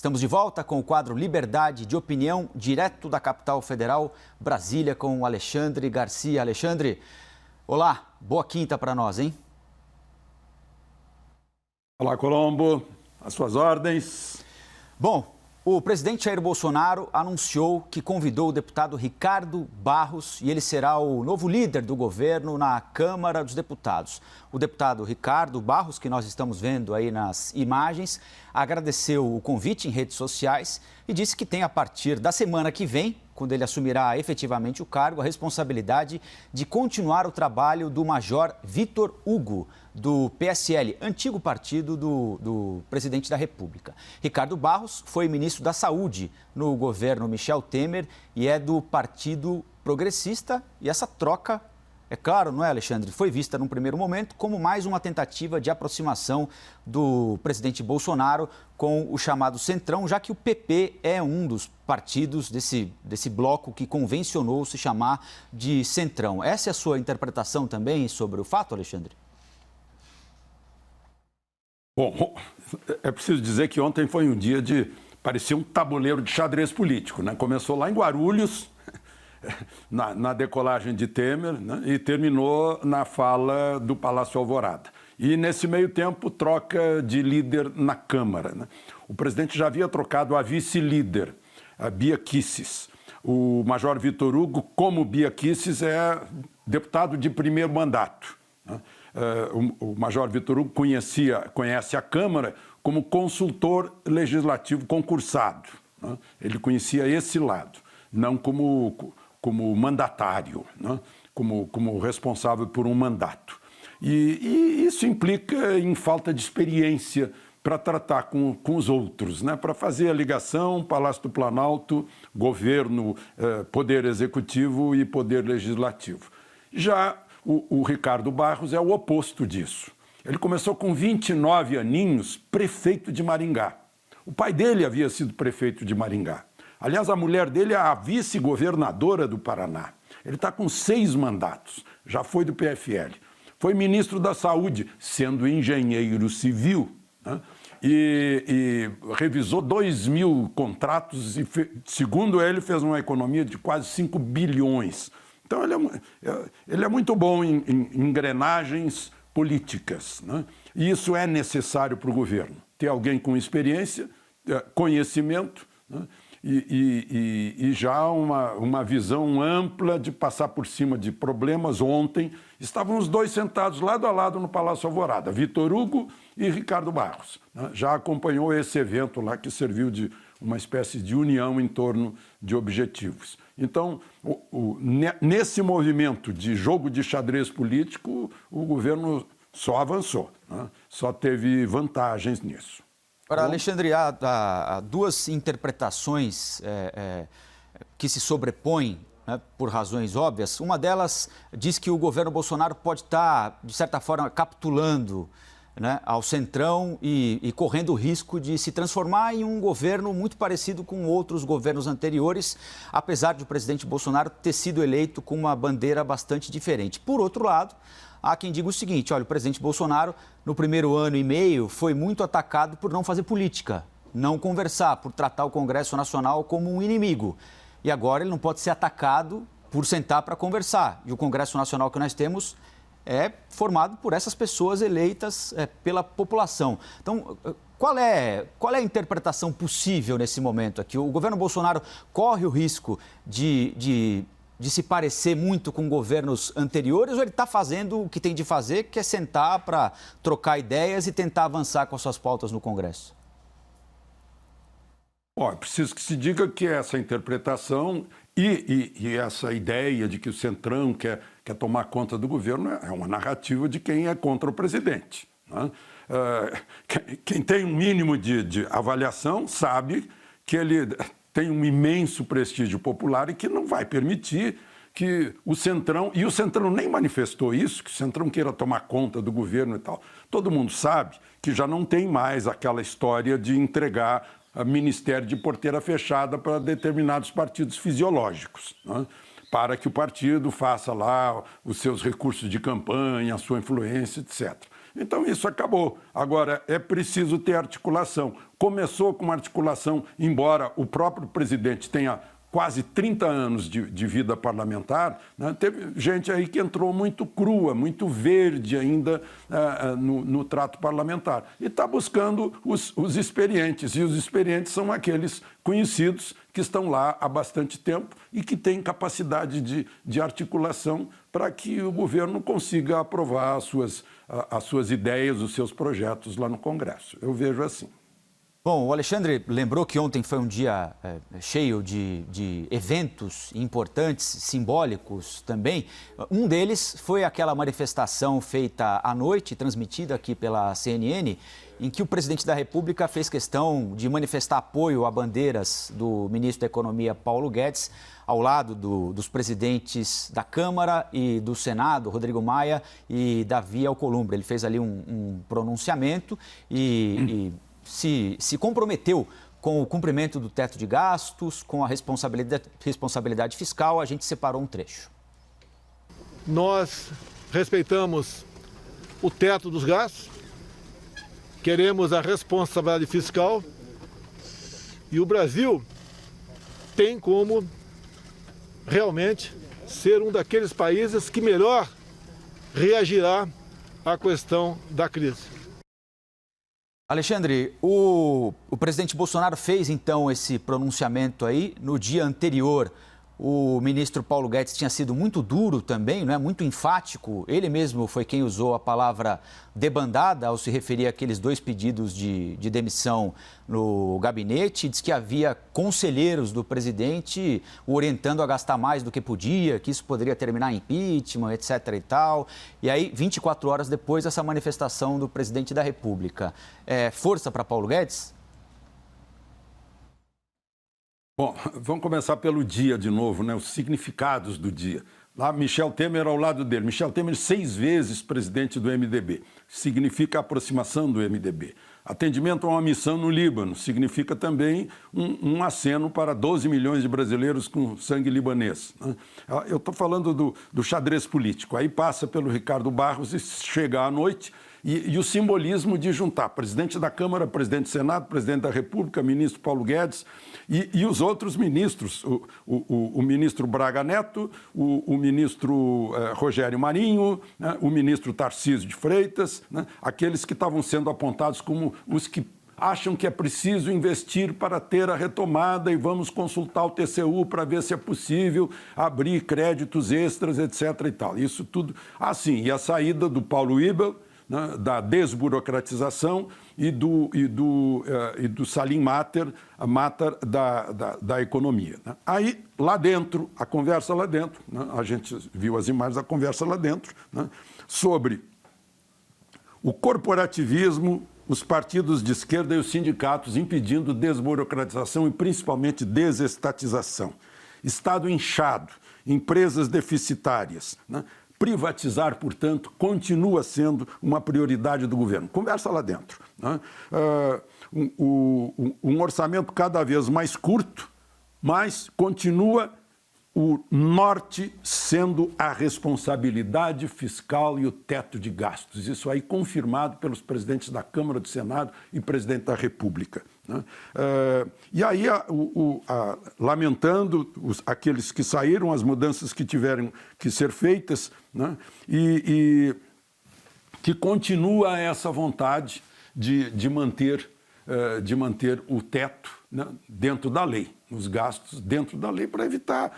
Estamos de volta com o quadro Liberdade de Opinião, direto da capital federal, Brasília, com o Alexandre Garcia. Alexandre, olá, boa quinta para nós, hein? Olá, Colombo, às suas ordens. Bom, o presidente Jair Bolsonaro anunciou que convidou o deputado Ricardo Barros e ele será o novo líder do governo na Câmara dos Deputados. O deputado Ricardo Barros, que nós estamos vendo aí nas imagens, agradeceu o convite em redes sociais e disse que tem a partir da semana que vem, quando ele assumirá efetivamente o cargo, a responsabilidade de continuar o trabalho do Major Vitor Hugo, do PSL, antigo partido do presidente da República. Ricardo Barros foi ministro da Saúde no governo Michel Temer e é do Partido Progressista, e essa troca, é claro, não é, Alexandre, foi vista num primeiro momento como mais uma tentativa de aproximação do presidente Bolsonaro com o chamado Centrão, já que o PP é um dos partidos desse bloco que convencionou se chamar de Centrão. Essa é a sua interpretação também sobre o fato, Alexandre? Bom, é preciso dizer que ontem foi um dia de... parecia um tabuleiro de xadrez político, né? Começou lá em Guarulhos, na decolagem de Temer, né? E terminou na fala do Palácio Alvorada. E, nesse meio tempo, troca de líder na Câmara, né? O presidente já havia trocado a vice-líder, a Bia Kicis. O Major Vitor Hugo, como Bia Kicis, é deputado de primeiro mandato, né? O Major Vitor Hugo conhece a Câmara como consultor legislativo concursado, né? Ele conhecia esse lado, não como mandatário, né? como responsável por um mandato. E isso implica em falta de experiência para tratar com os outros, né? Para fazer a ligação Palácio do Planalto, governo, poder executivo e poder legislativo. Já o Ricardo Barros é o oposto disso. Ele começou com 29 aninhos, prefeito de Maringá. O pai dele havia sido prefeito de Maringá. Aliás, a mulher dele é a vice-governadora do Paraná. Ele está com 6 mandatos, já foi do PFL. Foi ministro da Saúde, sendo engenheiro civil, né? E revisou 2.000 contratos e, segundo ele, fez uma economia de quase 5 bilhões. Então, ele é muito bom em engrenagens políticas, né? E isso é necessário para o governo. Ter alguém com experiência, conhecimento, né? E já uma visão ampla de passar por cima de problemas. Ontem estavam os dois sentados lado a lado no Palácio Alvorada, Vitor Hugo e Ricardo Barros, né? Já acompanhou esse evento lá que serviu de uma espécie de união em torno de objetivos. Então, nesse movimento de jogo de xadrez político, o governo só avançou, né? Só teve vantagens nisso. Agora, Alexandre, há duas interpretações que se sobrepõem, né, por razões óbvias. Uma delas diz que o governo Bolsonaro pode estar, de certa forma, capitulando, né, ao Centrão e correndo o risco de se transformar em um governo muito parecido com outros governos anteriores, apesar de o presidente Bolsonaro ter sido eleito com uma bandeira bastante diferente. Por outro lado, há quem diga o seguinte: olha, o presidente Bolsonaro, no primeiro ano e meio, foi muito atacado por não fazer política, não conversar, por tratar o Congresso Nacional como um inimigo. E agora ele não pode ser atacado por sentar para conversar. E o Congresso Nacional que nós temos é formado por essas pessoas eleitas pela população. Então, qual é a interpretação possível nesse momento aqui? O governo Bolsonaro corre o risco de se parecer muito com governos anteriores, ou ele está fazendo o que tem de fazer, que é sentar para trocar ideias e tentar avançar com as suas pautas no Congresso? Bom, é preciso que se diga que essa interpretação e essa ideia de que o Centrão quer tomar conta do governo é uma narrativa de quem é contra o presidente, né? Quem tem um mínimo de avaliação sabe que ele tem um imenso prestígio popular e que não vai permitir que o Centrão... E o Centrão nem manifestou isso, que o Centrão queira tomar conta do governo e tal. Todo mundo sabe que já não tem mais aquela história de entregar ministério de porteira fechada para determinados partidos fisiológicos, né? Para que o partido faça lá os seus recursos de campanha, a sua influência, etc. Então isso acabou. Agora, é preciso ter articulação. Começou com uma articulação, embora o próprio presidente tenha quase 30 anos de vida parlamentar, né? Teve gente aí que entrou muito crua, muito verde ainda no trato parlamentar. E está buscando os experientes. E os experientes são aqueles conhecidos que estão lá há bastante tempo e que têm capacidade de articulação para que o governo consiga aprovar as suas ideias, os seus projetos lá no Congresso. Eu vejo assim. Bom, o Alexandre lembrou que ontem foi um dia cheio de eventos importantes, simbólicos também. Um deles foi aquela manifestação feita à noite, transmitida aqui pela CNN, em que o presidente da República fez questão de manifestar apoio a bandeiras do ministro da Economia, Paulo Guedes, ao lado dos presidentes da Câmara e do Senado, Rodrigo Maia e Davi Alcolumbre. Ele fez ali um pronunciamento e se comprometeu com o cumprimento do teto de gastos, com a responsabilidade fiscal. A gente separou um trecho. Nós respeitamos o teto dos gastos, queremos a responsabilidade fiscal e o Brasil tem como realmente ser um daqueles países que melhor reagirá à questão da crise. Alexandre, o presidente Bolsonaro fez então esse pronunciamento aí no dia anterior. O ministro Paulo Guedes tinha sido muito duro também, né? Muito enfático. Ele mesmo foi quem usou a palavra debandada ao se referir àqueles 2 pedidos de demissão no gabinete. Diz que havia conselheiros do presidente o orientando a gastar mais do que podia, que isso poderia terminar em impeachment, etc. e tal. E aí, 24 horas depois, essa manifestação do presidente da República. Força para Paulo Guedes? Bom, vamos começar pelo dia de novo, né? Os significados do dia. Lá, Michel Temer ao lado dele. Michel Temer, 6 vezes presidente do MDB. Significa aproximação do MDB. Atendimento a uma missão no Líbano. Significa também um aceno para 12 milhões de brasileiros com sangue libanês. Eu estou falando do xadrez político. Aí passa pelo Ricardo Barros e chega à noite. E o simbolismo de juntar presidente da Câmara, presidente do Senado, presidente da República, ministro Paulo Guedes e os outros ministros, o ministro Braga Neto, o ministro Rogério Marinho, né, o ministro Tarcísio de Freitas, né, aqueles que estavam sendo apontados como os que acham que é preciso investir para ter a retomada e vamos consultar o TCU para ver se é possível abrir créditos extras, etc. e tal. Isso tudo assim. E a saída do Paulo Ibel, né, da desburocratização e do Salim Matar da economia. Né? Aí, lá dentro, a conversa lá dentro, né, a gente viu as imagens da conversa lá dentro, né, sobre o corporativismo, os partidos de esquerda e os sindicatos impedindo desburocratização e principalmente desestatização. Estado inchado, empresas deficitárias, né? Privatizar, portanto, continua sendo uma prioridade do governo. Conversa lá dentro. Né? Um orçamento cada vez mais curto, mas continua o norte sendo a responsabilidade fiscal e o teto de gastos. Isso aí confirmado pelos presidentes da Câmara, do Senado e presidente da República. Né? E aí, lamentando aqueles que saíram, as mudanças que tiveram que ser feitas, né? E que continua essa vontade de manter o teto, né, dentro da lei, os gastos dentro da lei, para evitar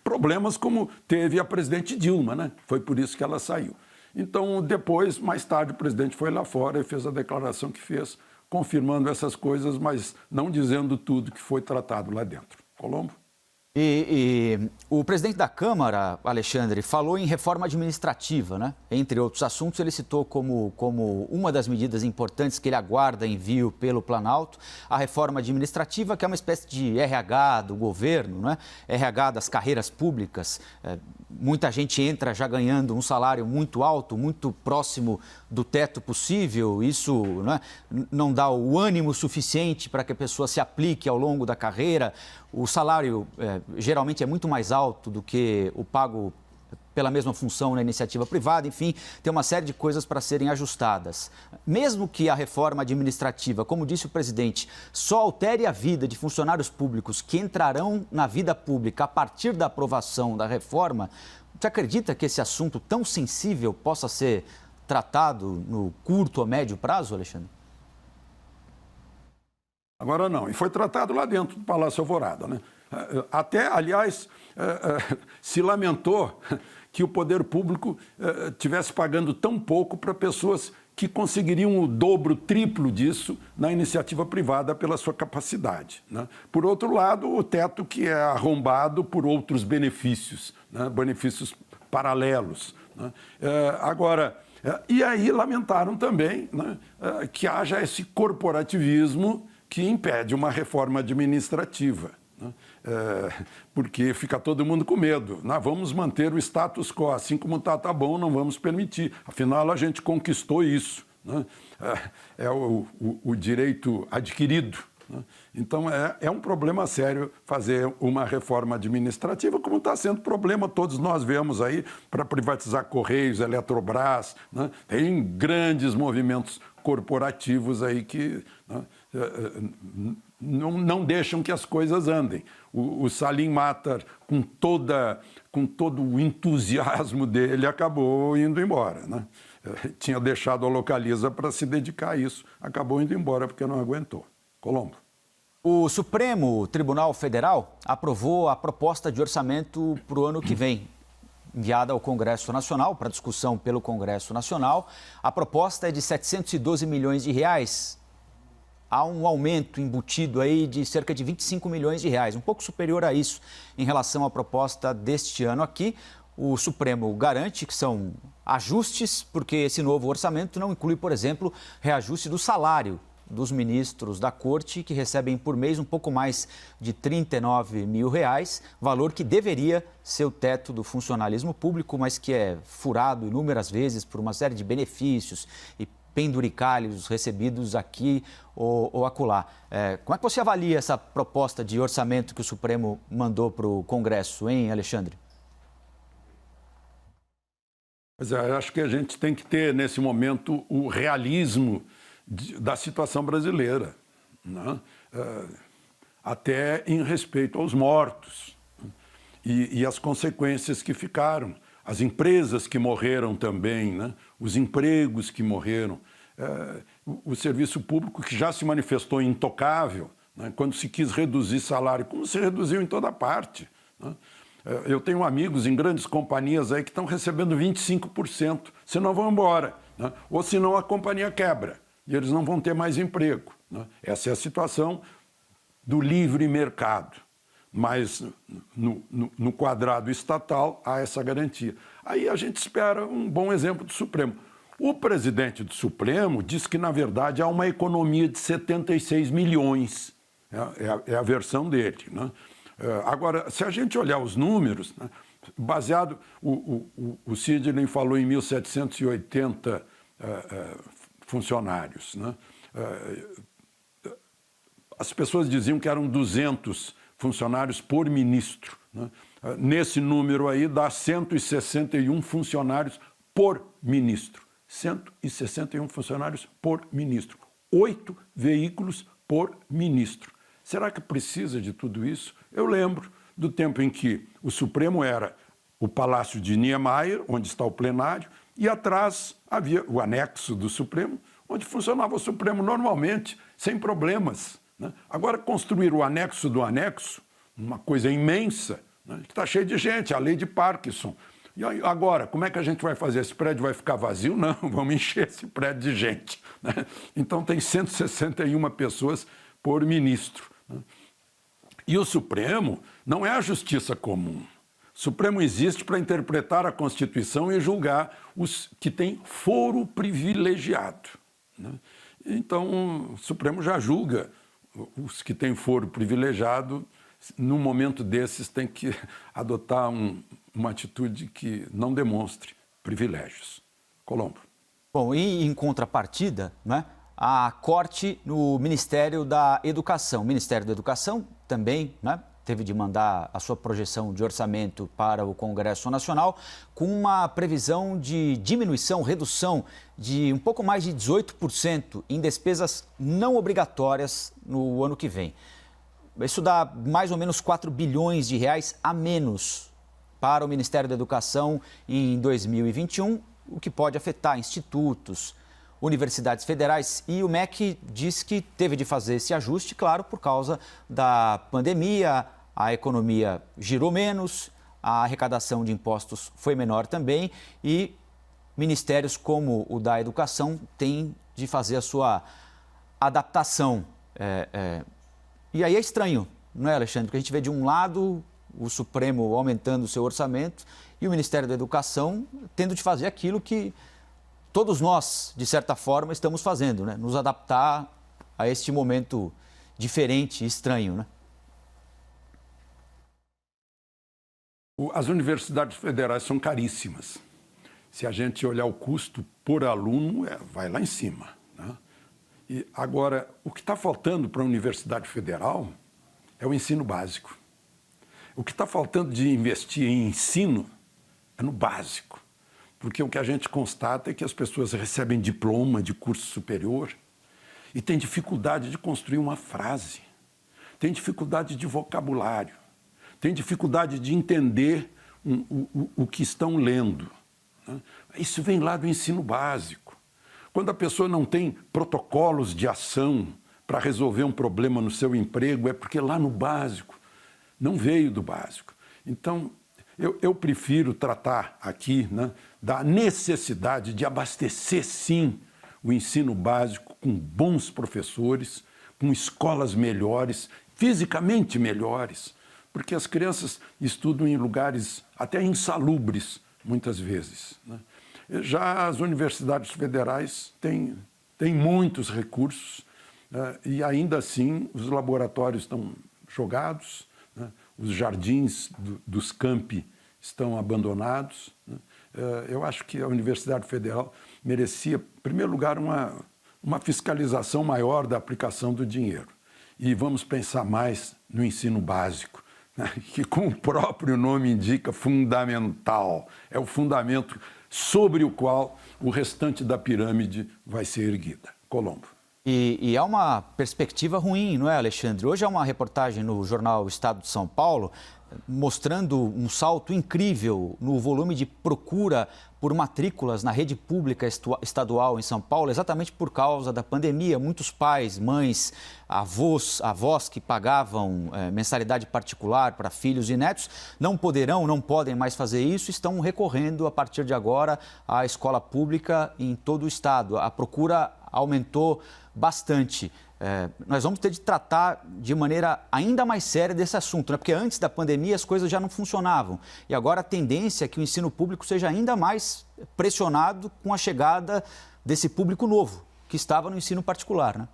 problemas como teve a presidente Dilma, né? Foi por isso que ela saiu. Então, depois, mais tarde, o presidente foi lá fora e fez a declaração que fez, confirmando essas coisas, mas não dizendo tudo que foi tratado lá dentro. Colombo? E o presidente da Câmara, Alexandre, falou em reforma administrativa, né? Entre outros assuntos, ele citou como uma das medidas importantes que ele aguarda envio pelo Planalto, a reforma administrativa, que é uma espécie de RH do governo, né? RH das carreiras públicas. Muita gente entra já ganhando um salário muito alto, muito próximo do teto possível. Isso, né, não dá o ânimo suficiente para que a pessoa se aplique ao longo da carreira. O salário geralmente é muito mais alto do que o pago pela mesma função na iniciativa privada, enfim, tem uma série de coisas para serem ajustadas. Mesmo que a reforma administrativa, como disse o presidente, só altere a vida de funcionários públicos que entrarão na vida pública a partir da aprovação da reforma, você acredita que esse assunto tão sensível possa ser tratado no curto ou médio prazo, Alexandre? Agora não, e foi tratado lá dentro do Palácio Alvorada, né? Até, aliás, se lamentou que o poder público estivesse pagando tão pouco para pessoas que conseguiriam o dobro, o triplo disso na iniciativa privada pela sua capacidade, né? Por outro lado, o teto que é arrombado por outros benefícios, né? Benefícios paralelos, né? E aí lamentaram também, né, que haja esse corporativismo que impede uma reforma administrativa, né? Porque fica todo mundo com medo. Vamos manter o status quo, assim como está bom, não vamos permitir. Afinal, a gente conquistou isso, né? É o direito adquirido, né? Então, é um problema sério fazer uma reforma administrativa, como está sendo problema, todos nós vemos aí, para privatizar Correios, Eletrobras, né? Tem grandes movimentos corporativos aí que, né, não deixam que as coisas andem. O Salim Matar, com todo o entusiasmo dele, acabou indo embora, né? Tinha deixado a Localiza para se dedicar a isso, acabou indo embora porque não aguentou. Colombo. O Supremo Tribunal Federal aprovou a proposta de orçamento para o ano que vem, enviada ao Congresso Nacional, para discussão pelo Congresso Nacional. A proposta é de 712 milhões de reais. Há um aumento embutido aí de cerca de 25 milhões de reais, um pouco superior a isso em relação à proposta deste ano aqui. O Supremo garante que são ajustes, porque esse novo orçamento não inclui, por exemplo, reajuste do salário dos ministros da Corte, que recebem por mês um pouco mais de 39 mil reais, valor que deveria ser o teto do funcionalismo público, mas que é furado inúmeras vezes por uma série de benefícios e penduricalhos recebidos aqui ou acolá. Como é que você avalia essa proposta de orçamento que o Supremo mandou para o Congresso, hein, Alexandre? Pois é, acho que a gente tem que ter, nesse momento, o realismo da situação brasileira, né? Até em respeito aos mortos, né? E as consequências que ficaram, as empresas que morreram também, né? Os empregos que morreram, o serviço público que já se manifestou intocável, né? Quando se quis reduzir salário, como se reduziu em toda parte, né? Eu tenho amigos em grandes companhias aí que estão recebendo 25%, senão vão embora, né? Ou senão a companhia quebra e eles não vão ter mais emprego, né? Essa é a situação do livre mercado, mas no quadrado estatal há essa garantia. Aí a gente espera um bom exemplo do Supremo. O presidente do Supremo diz que, na verdade, há uma economia de 76 milhões, é a versão dele, né? Agora, se a gente olhar os números, né, baseado, o Sidney falou em 1.780 funcionários, né? As pessoas diziam que eram 200 funcionários por ministro, né? Nesse número aí dá 161 funcionários por ministro. 161 funcionários por ministro. 8 veículos por ministro. Será que precisa de tudo isso? Eu lembro do tempo em que o Supremo era o Palácio de Niemeyer, onde está o plenário, e atrás havia o anexo do Supremo, onde funcionava o Supremo normalmente, sem problemas, né? Agora, construir o anexo do anexo, uma coisa imensa, né, que está cheio de gente, a lei de Parkinson. E agora, como é que a gente vai fazer? Esse prédio vai ficar vazio? Não, vamos encher esse prédio de gente, né? Então, tem 161 pessoas por ministro, né? E o Supremo não é a justiça comum. O Supremo existe para interpretar a Constituição e julgar os que têm foro privilegiado, né? Então, o Supremo já julga os que têm foro privilegiado. Num momento desses, tem que adotar uma atitude que não demonstre privilégios. Colombo. Bom, e em contrapartida, né, a corte no Ministério da Educação. O Ministério da Educação também, né, teve de mandar a sua projeção de orçamento para o Congresso Nacional, com uma previsão de diminuição, redução de um pouco mais de 18% em despesas não obrigatórias no ano que vem. Isso dá mais ou menos 4 bilhões de reais a menos para o Ministério da Educação em 2021, o que pode afetar institutos, universidades federais, e o MEC diz que teve de fazer esse ajuste, claro, por causa da pandemia, a economia girou menos, a arrecadação de impostos foi menor também e ministérios como o da Educação têm de fazer a sua adaptação. E aí é estranho, não é, Alexandre? Porque a gente vê de um lado o Supremo aumentando o seu orçamento e o Ministério da Educação tendo de fazer aquilo que todos nós, de certa forma, estamos fazendo, né? Nos adaptar a este momento diferente e estranho, né? As universidades federais são caríssimas. Se a gente olhar o custo por aluno, vai lá em cima, né? E agora, o que está faltando para a Universidade Federal é o ensino básico. O que está faltando de investir em ensino é no básico. Porque o que a gente constata é que as pessoas recebem diploma de curso superior e têm dificuldade de construir uma frase, têm dificuldade de vocabulário, têm dificuldade de entender o que estão lendo, né? Isso vem lá do ensino básico. Quando a pessoa não tem protocolos de ação para resolver um problema no seu emprego, é porque lá no básico não veio do básico. Então, eu prefiro tratar aqui, né, da necessidade de abastecer, sim, o ensino básico com bons professores, com escolas melhores, fisicamente melhores, porque as crianças estudam em lugares até insalubres, muitas vezes, né? Já as universidades federais têm muitos recursos, né, e ainda assim os laboratórios estão jogados, né? Os jardins dos campi estão abandonados, né? Eu acho que a Universidade Federal merecia, em primeiro lugar, uma fiscalização maior da aplicação do dinheiro. E vamos pensar mais no ensino básico, né? Que, como o próprio nome indica, fundamental. É o fundamento sobre o qual o restante da pirâmide vai ser erguida. Colombo. E é uma perspectiva ruim, não é, Alexandre? Hoje há uma reportagem no jornal Estado de São Paulo mostrando um salto incrível no volume de procura por matrículas na rede pública estadual em São Paulo, exatamente por causa da pandemia. Muitos pais, mães, avós que pagavam mensalidade particular para filhos e netos não podem mais fazer isso, estão recorrendo a partir de agora à escola pública em todo o estado. A procura aumentou bastante. Nós vamos ter de tratar de maneira ainda mais séria desse assunto, né? Porque antes da pandemia as coisas já não funcionavam. E agora a tendência é que o ensino público seja ainda mais pressionado com a chegada desse público novo, que estava no ensino particular, né?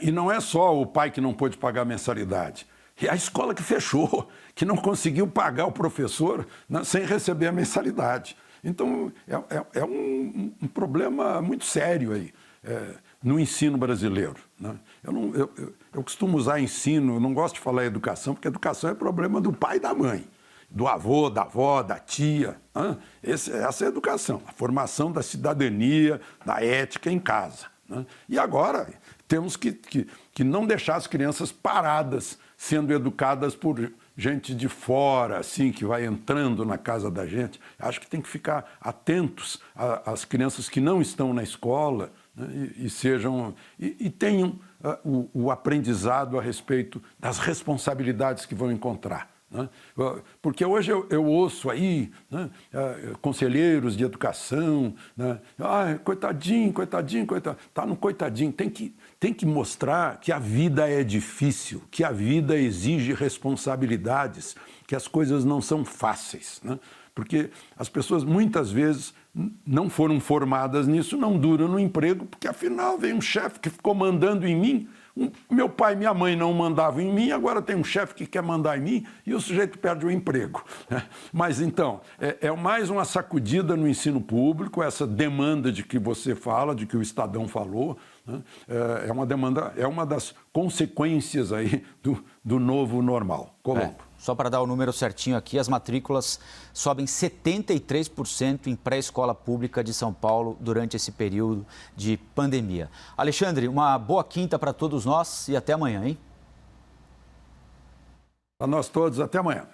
E não é só o pai que não pôde pagar a mensalidade. É a escola que fechou, que não conseguiu pagar o professor, né, sem receber a mensalidade. Então, é um problema muito sério aí, no ensino brasileiro, né? Eu costumo usar ensino, eu não gosto de falar educação, porque educação é problema do pai e da mãe, do avô, da avó, da tia, né? Essa é a educação, a formação da cidadania, da ética em casa, né? E agora temos que não deixar as crianças paradas, sendo educadas por gente de fora, assim, que vai entrando na casa da gente. Acho que tem que ficar atentos às crianças que não estão na escola, né, e tenham o aprendizado a respeito das responsabilidades que vão encontrar, né? Porque hoje eu ouço aí, né, conselheiros de educação, né, coitadinho, tá no coitadinho. Tem que mostrar que a vida é difícil, que a vida exige responsabilidades, que as coisas não são fáceis, né? Porque as pessoas muitas vezes não foram formadas nisso, não duram no emprego, porque afinal vem um chefe que ficou mandando em mim Meu pai e minha mãe não mandavam em mim, agora tem um chefe que quer mandar em mim e o sujeito perde o emprego. Mas então, é mais uma sacudida no ensino público, essa demanda de que você fala, de que o Estadão falou, né? É uma demanda, é uma das consequências aí do novo normal. Colombo. Só para dar o número certinho aqui, as matrículas sobem 73% em pré-escola pública de São Paulo durante esse período de pandemia. Alexandre, uma boa quinta para todos nós e até amanhã, hein? Para nós todos, até amanhã.